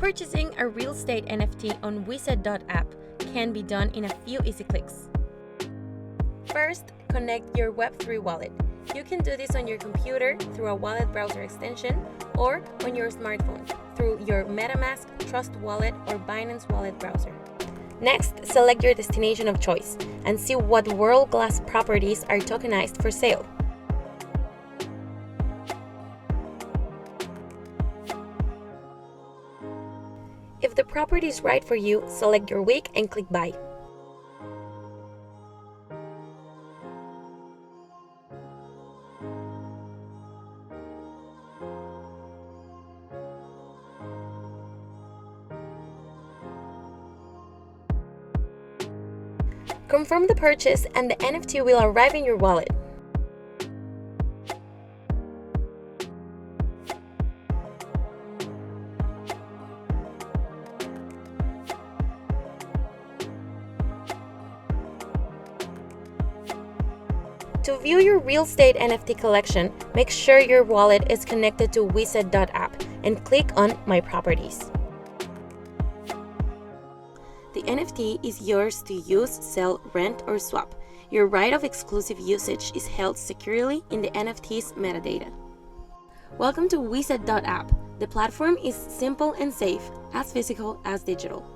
Purchasing a real estate NFT on Weset.app can be done in a few easy clicks. First, connect your Web3 wallet. You can do this on your computer through a wallet browser extension or on your smartphone through your MetaMask, Trust Wallet, or Binance Wallet browser. Next, select your destination of choice and see what world-class properties are tokenized for sale. If the property is right for you, select your week and click Buy. Confirm the purchase and the NFT will arrive in your wallet. To view your real estate NFT collection, make sure your wallet is connected to Weset.app and click on My Properties. The NFT is yours to use, sell, rent, or swap. Your right of exclusive usage is held securely in the NFT's metadata. Welcome to Weset.app. The platform is simple and safe, as physical as digital.